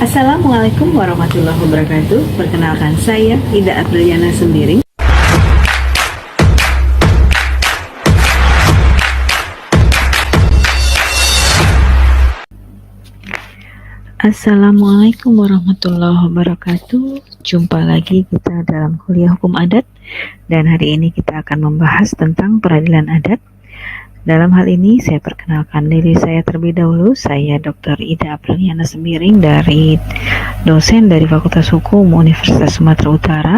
Assalamualaikum warahmatullahi wabarakatuh. Perkenalkan, saya Ida Apriliana Sembiring. Assalamualaikum warahmatullahi wabarakatuh. Jumpa lagi kita dalam kuliah hukum adat, dan hari ini kita akan membahas tentang peradilan adat. Dalam hal ini saya perkenalkan diri saya terlebih dahulu. Saya Dr. Ida Apriliana Sembiring, dari dosen dari Fakultas Hukum Universitas Sumatera Utara,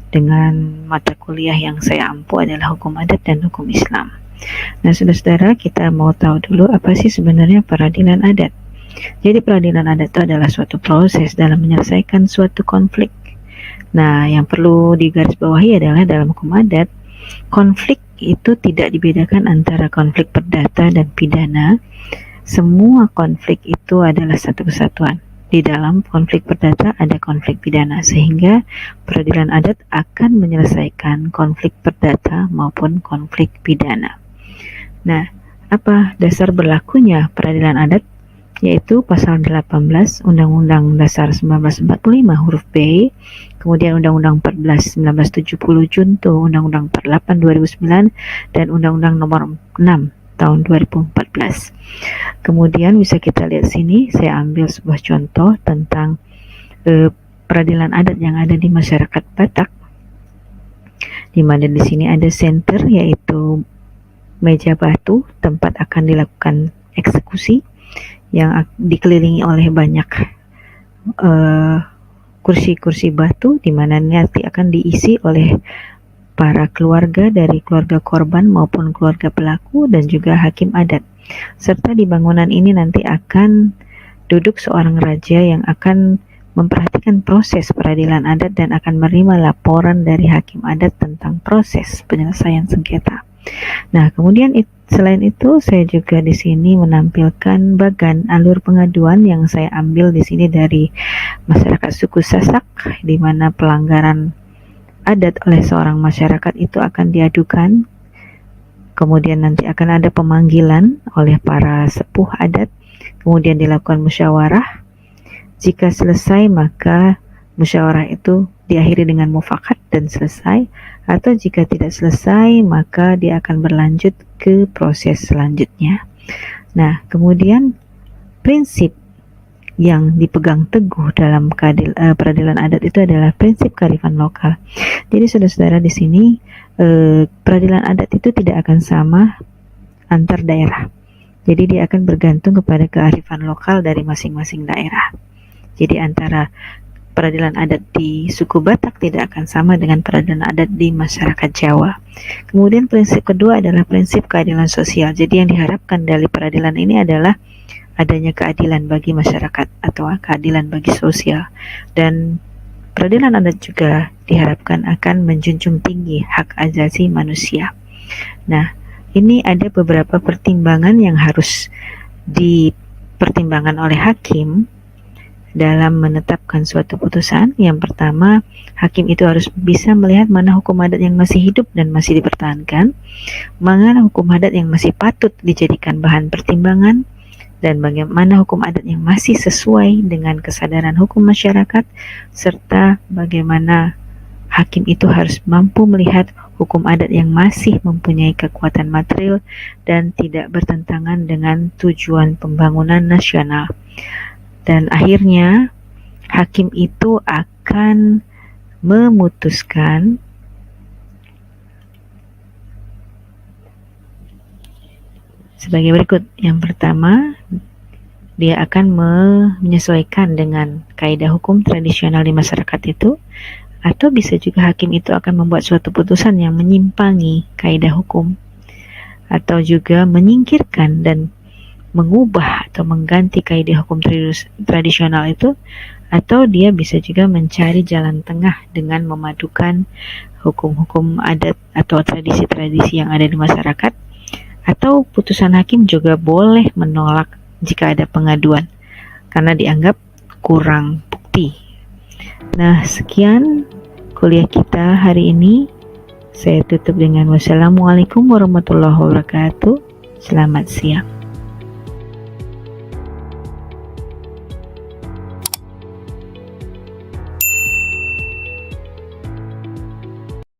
dengan mata kuliah yang saya ampu adalah hukum adat dan hukum Islam. Nah, saudara-saudara, kita mau tahu dulu apa sih sebenarnya peradilan adat. Jadi peradilan adat itu adalah suatu proses dalam menyelesaikan suatu konflik. Nah, yang perlu digarisbawahi adalah dalam hukum adat, konflik itu tidak dibedakan antara konflik perdata dan pidana. Semua konflik itu adalah satu kesatuan. Di dalam konflik perdata ada konflik pidana, sehingga peradilan adat akan menyelesaikan konflik perdata maupun konflik pidana. Nah, apa dasar berlakunya peradilan adat? Yaitu pasal 18 Undang-Undang Dasar 1945 huruf B, kemudian Undang-Undang 14 1970 Junto, Undang-Undang 48 2009, dan Undang-Undang Nomor 6 tahun 2014. Kemudian bisa kita lihat sini, saya ambil sebuah contoh tentang peradilan adat yang ada di masyarakat Batak, di mana di sini ada center, yaitu meja batu tempat akan dilakukan eksekusi, yang dikelilingi oleh banyak kursi-kursi batu, di mana nanti akan diisi oleh para keluarga dari keluarga korban maupun keluarga pelaku, dan juga hakim adat. Serta di bangunan ini nanti akan duduk seorang raja yang akan memperhatikan proses peradilan adat dan akan menerima laporan dari hakim adat tentang proses penyelesaian sengketa. Nah, kemudian selain itu saya juga di sini menampilkan bagan alur pengaduan yang saya ambil di sini dari masyarakat suku Sasak, di mana pelanggaran adat oleh seorang masyarakat itu akan diadukan. Kemudian nanti akan ada pemanggilan oleh para sepuh adat, kemudian dilakukan musyawarah. Jika selesai, maka musyawarah itu diakhiri dengan mufakat dan selesai, atau jika tidak selesai maka dia akan berlanjut ke proses selanjutnya. Nah, kemudian prinsip yang dipegang teguh dalam peradilan adat itu adalah prinsip kearifan lokal. Jadi saudara-saudara, di sini peradilan adat itu tidak akan sama antar daerah. Jadi dia akan bergantung kepada kearifan lokal dari masing-masing daerah. Jadi antara peradilan adat di suku Batak tidak akan sama dengan peradilan adat di masyarakat Jawa. Kemudian prinsip kedua adalah prinsip keadilan sosial. Jadi yang diharapkan dari peradilan ini adalah adanya keadilan bagi masyarakat atau keadilan bagi sosial. Dan peradilan adat juga diharapkan akan menjunjung tinggi hak asasi manusia. Nah, ini ada beberapa pertimbangan yang harus dipertimbangkan oleh hakim dalam menetapkan suatu putusan. Yang pertama, hakim itu harus bisa melihat mana hukum adat yang masih hidup dan masih dipertahankan, mana hukum adat yang masih patut dijadikan bahan pertimbangan, dan bagaimana hukum adat yang masih sesuai dengan kesadaran hukum masyarakat, serta bagaimana hakim itu harus mampu melihat hukum adat yang masih mempunyai kekuatan material dan tidak bertentangan dengan tujuan pembangunan nasional. Dan akhirnya hakim itu akan memutuskan sebagai berikut. Yang pertama, dia akan menyesuaikan dengan kaidah hukum tradisional di masyarakat itu, atau bisa juga hakim itu akan membuat suatu putusan yang menyimpangi kaidah hukum, atau juga menyingkirkan dan mengubah atau mengganti kaidah hukum tradisional itu, atau dia bisa juga mencari jalan tengah dengan memadukan hukum-hukum adat atau tradisi-tradisi yang ada di masyarakat. Atau putusan hakim juga boleh menolak jika ada pengaduan karena dianggap kurang bukti. Nah, sekian kuliah kita hari ini. Saya tutup dengan wassalamualaikum warahmatullahi wabarakatuh. Selamat siang.